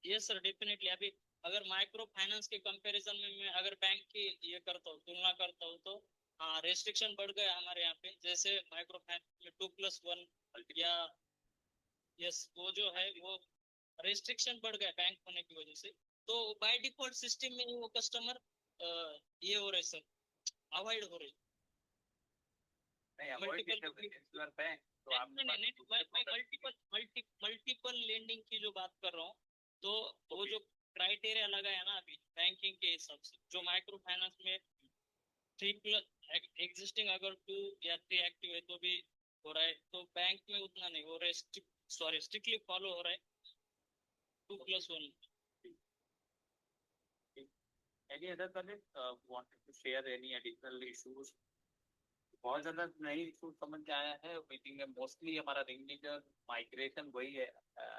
Yes sir, definitely. अभी अगर माइक्रो फाइनेंस के कंपैरिजन में मैं अगर बैंक की ये करता हूँ, तुलना करता हूँ, तो हाँ रेस्ट्रिक्शन बढ़ गया हमारे यहाँ पे, जैसे माइक्रो फाइनेंस में 2+1 या यस वो जो है वो रेस्ट्रिक्शन बढ़ गया बैंक होने की वजह से, तो बाय डिफॉल्ट सिस्टम में वो कस्टमर ये हो रहे सर, अवॉइड हो रहे। नहीं अवॉइड कैसे हो रहे हैं यू आर बैंक तो आप मल्टीपल लेंडिंग की जो बात कर रहा हूँ, तो वो जो क्राइटेरिया लगा है ना अभी बैंकिंग के हिसाब से, जो माइक्रो फाइनेंस में 3+ एग्जिस्टिंग अगर 2 या 3 एक्टिव है तो भी हो रहा है, तो बैंक में उतना नहीं हो रहा है, स्ट्रिक्टली फॉलो हो रहा है 2+1। any other colleague wanted to share any additional issues? बहुत ज्यादा नई इशू समझ में आया है मीटिंग में, मोस्टली हमारा रिंग लीडर माइग्रेशन वही है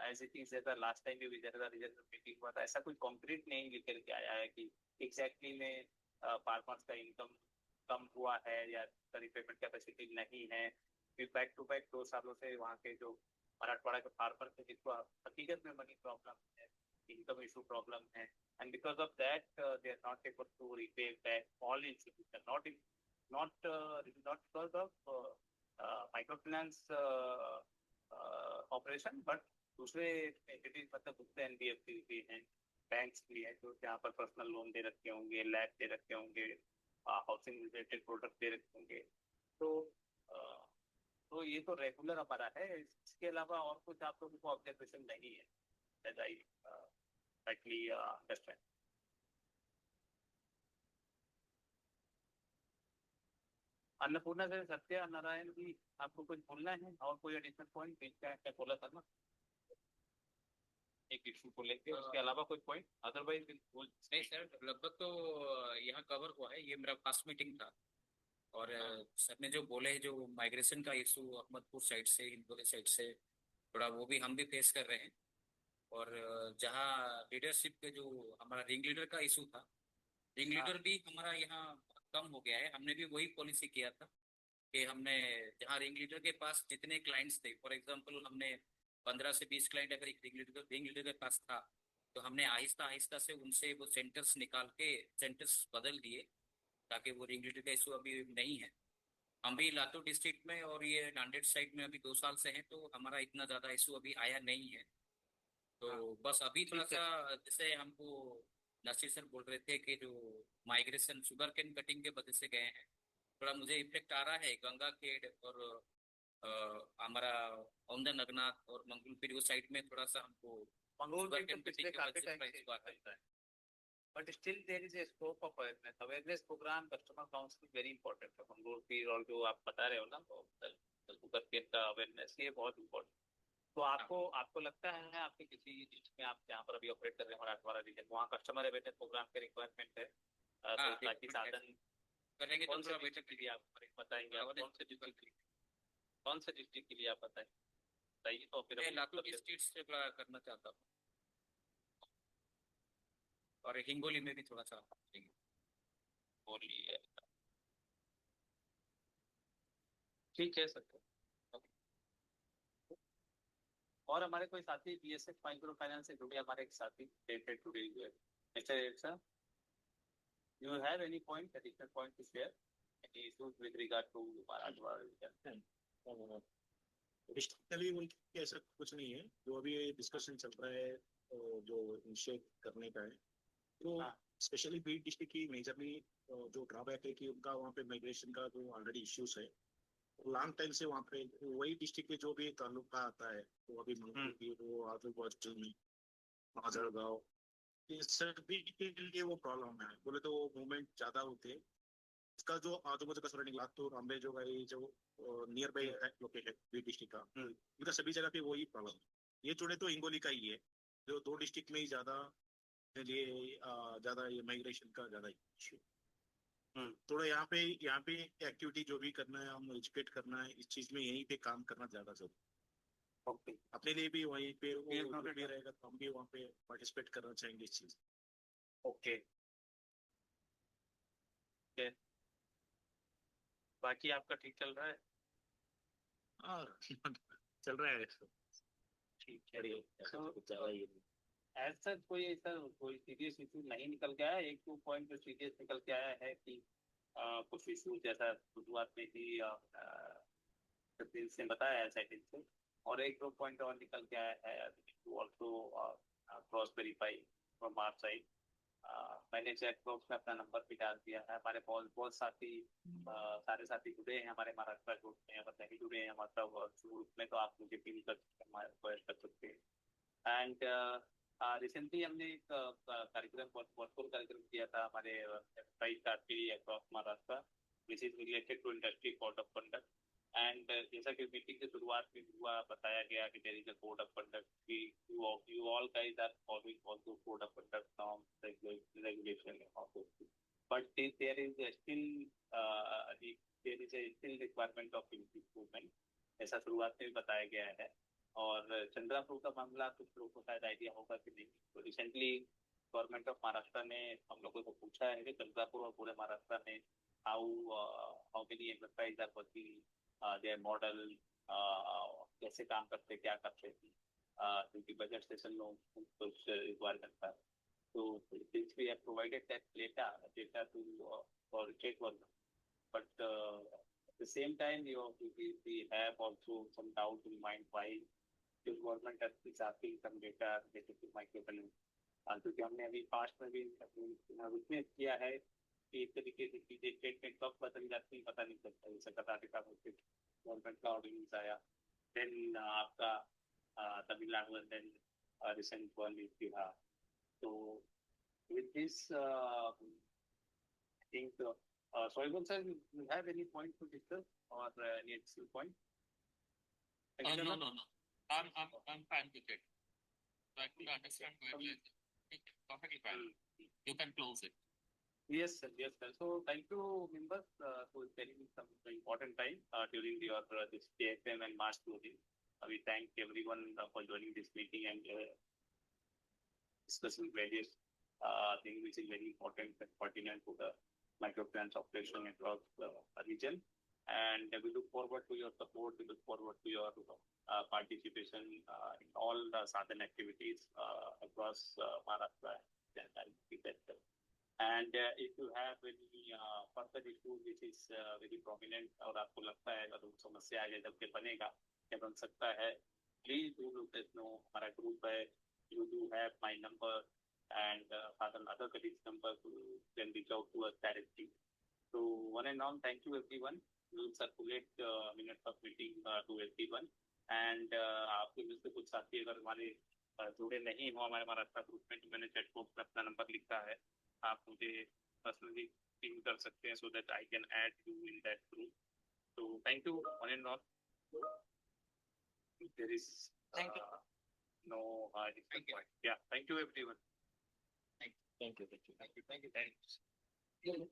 एज इट इज, जैसा लास्ट टाइम भी रीजनल मीटिंग हुआ था, ऐसा कोई कॉन्क्रीट नहीं लेकर के आया है कि एग्जैक्टली में फार्मर्स का इनकम कम हुआ है या रिपेमेंट कैपेसिटी नहीं है। फिर बैक टू बैक 2 सालों से वहाँ के जो मराठवाड़ा के फार्मर थे जिसको हकीकत में मनी प्रॉब्लम है, इनकम इशू प्रॉब्लम है, and because of that they are not able to repay back all institutions, not because of microfinance operation, but दूसरे एंटिटीज मतलब दूसरे एनबीएफसी भी हैं, बैंक्स भी हैं जो जहाँ पर पर्सनल लोन दे रखे होंगे, लैब दे रखे होंगे, हाउसिंग रिलेटेड प्रोडक्ट दे रखे होंगे, तो ये तो रेगुलर हमारा है, इसके अलावा और कुछ आप लोगों को ऑब्जर्वेशन नहीं है as I rightly understand. Annapurna से सत्य नारायण जी आपको कुछ बोलना है और कोई एडिशनल पॉइंट क्या बोला था ना एक इशू को लेके, उसके अलावा कोई पॉइंट अदरवाइज नहीं सर, लगभग तो यहाँ कवर हुआ है, ये मेरा फर्स्ट मीटिंग था। और सर ने जो बोले जो माइग्रेशन का इशू अहमदपुर साइड से, हिंदोली साइड से, थोड़ा वो भी हम भी फेस कर रहे हैं। और जहाँ लीडरशिप के जो हमारा रिंग लीडर का इशू था, रिंग लीडर भी हमारा यहाँ कम हो गया है। हमने भी वही पॉलिसी किया था कि हमने जहाँ रिंग लीडर के पास जितने क्लाइंट्स थे, फॉर एग्जांपल हमने 15 से 20 क्लाइंट अगर एक रिंग लीडर के पास था, तो हमने आहिस्ता आहिस्ता से उनसे वो सेंटर्स निकाल के सेंटर्स बदल दिए ताकि वो रिंग लीडर का इशू अभी नहीं है। हम भी लातूर डिस्ट्रिक्ट में और ये नांदेड़ साइड में अभी 2 साल से हैं, तो हमारा इतना ज्यादा इशू अभी आया नहीं है। तो बस अभी थोड़ा सा जैसे हमको नसीर सर बोल रहे थे कि जो माइग्रेशन शुगर केन कटिंग के वजह से गए हैं, थोड़ा मुझे इफेक्ट आ रहा है गंगा खेड़ और हमारा औंधा नगनाथ और मंगलपीर वो साइड में थोड़ा सा हमको मंगोल शुगर भी तो केन पिछले कटिंग के काफी वजह से टाइम थोड़ा से issue आ रहा है। चलता है, but still there is a scope of awareness program, customer counseling very important है। मंगोल पीर और जो आप बता रहे हो ना, तो शुगर केन का अवेयरनेस ये बहुत इम्पोर्टेंट। तो आपको लगता है आपके किसी डिस्ट्रिक्ट में, आप जहाँ पर अभी ऑपरेट कर रहे हैं मराठवाड़ा रीजन, वहाँ कस्टमर अवेयरनेस प्रोग्राम के रिक्वायरमेंट है? तो ताकि साधन करेंगे तो कौन से थोड़ा डिस्ट्रिक्ट के लिए आप बताएंगे, आप कौन से डिस्ट्रिक्ट के लिए आप बताइए तो फिर मैं लातूर डिस्ट्रिक्ट से थोड़ा करना चाहता हूँ और हिंगोली में भी थोड़ा सा बोली है। ठीक है सर। और हमारे कोई साथी बीएसएफ माइक्रो फाइनेंस से जुड़े हमारे एक साथी डेटेड जुड़े हुए हैं। Mister sir, you have any point, additional point to share? Any issues with regard to Marathwada region? Basically उनकी ऐसा कुछ नहीं है, जो अभी डिस्कशन चल रहा है जो इनिशिएट करने का है, तो स्पेशली बीड डिस्ट्रिक्ट की मेजरली जो ड्रॉबैक है कि उनका वहाँ पे माइग्रेशन का जो ऑलरेडी इश्यूज है, लॉन्ग टाइम से वहाँ पे वही डिस्ट्रिक्ट के जो भी तालुका आता है, तो अभी मंगलपीर वो आजू बाजू में माजलगांव, ये सभी के लिए वो प्रॉब्लम है। बोले तो मूवमेंट ज्यादा होते हैं। इसका जो आजू बाजू का सराउंडिंग लातूर अम्बे जो है, जो nearby located B district का, इनका सभी जगह पे वही प्रॉब्लम है। ये जुड़े तो हिंगोली का ही है, जो 2 डिस्ट्रिक्ट में ही ज्यादा ये माइग्रेशन का ज्यादा इश्यू। थोड़ा यहाँ पे एक्टिविटी जो भी करना है, हम एजुकेट करना है इस चीज में, यहीं पे काम करना ज्यादा जरूरी। ओके, अपने लिए भी वहीं पे वो भी रहेगा, तो हम भी वहाँ पे पार्टिसिपेट करना चाहेंगे इस चीज। ओके, बाकी आपका ठीक चल रहा है? हाँ चल रहा है। ठीक है। ऐसा कोई सीरियस इशू नहीं निकल के आया? 1-2 पॉइंट जो सीरियस निकल के आया है कि कुछ इशू जैसा शुरुआत में ही सचिन से बताया है सेटिंग से, और 1-2 पॉइंट और निकल के आया है to also cross verify from our side. मैंने चैट बॉक्स में अपना नंबर भी डाल दिया है। हमारे बहुत साथी सारे साथी जुड़े हैं हमारे महाराष्ट्र ग्रुप में, अगर नहीं जुड़े हैं मतलब ग्रुप में, तो आप मुझे पिन कर सकते हैं। एंड रिसेंटली हमने एक कार्यक्रम वर्चुअल कार्यक्रम किया था हमारे across Maharashtra, which is related to industry code of conduct. And जैसा कि मीटिंग की शुरुआत में हुआ, बताया गया कि there is a code of conduct, you all guys are following also code of conduct norms, regulation also, but there is still requirement of improvement, ऐसा शुरुआत में बताया गया है। और चंद्रापुर का मामला कुछ लोगों को शायद आइडिया होगा कि नहीं, तो रिसेंटली गवर्नमेंट ऑफ महाराष्ट्र ने हम लोगों को पूछा है कि चंद्रापुर और पूरे महाराष्ट्र में how many enterprise are working their model, कैसे काम करते, क्या करते थे, क्योंकि बजट सेशन में कुछ रिक्वायरमेंट था। तो since we have provided that data to for state government, but at the same time we have also some doubt in mind why the government is asking some data related to microfinance, क्योंकि हमने अभी past में भी witness किया है कि इस तरीके से चीजें स्टेटमेंट कब बदल जाती है पता नहीं चलता। जैसे कर्नाटका में गवर्नमेंट का ऑर्डिनेंस आया, देन आपका Tamil Nadu, and then recent one is Bihar. So with this, I think Soibul sir, you have any point to discuss or any additional point? No. I'm fine with it. So I could understand where you are perfectly fine. You can close it. Yes, sir. So thank you, members, for spending some important time during your this TFM and March closing. We thank everyone for joining this meeting and discussing various things which is very important and pertinent to the microfinance operation across the region. And we look forward to your support. We look forward to your participation in all the southern activities across Maharashtra and And if you have any further issue which is very prominent और आपको लगता है अगर समस्या आगे जब के बनेगा या बन सकता है, please do let us know. हमारा group है, you do have my number and other colleagues' number, so you can reach out to us directly. So one and all, thank you everyone. We will circulate minutes of meeting to everyone. And आपके में से कुछ साथी अगर हमारे जुड़े नहीं हो हमारे महाराष्ट्र ग्रुप में, तो मैंने चैट बॉक्स में अपना नंबर लिखा है, आप मुझे पर्सनली पिंग कर सकते हैं so that I can add you in that group. So thank you one and all. There is Thank you. no different point. Yeah, thank you everyone. Thank you. Thank you.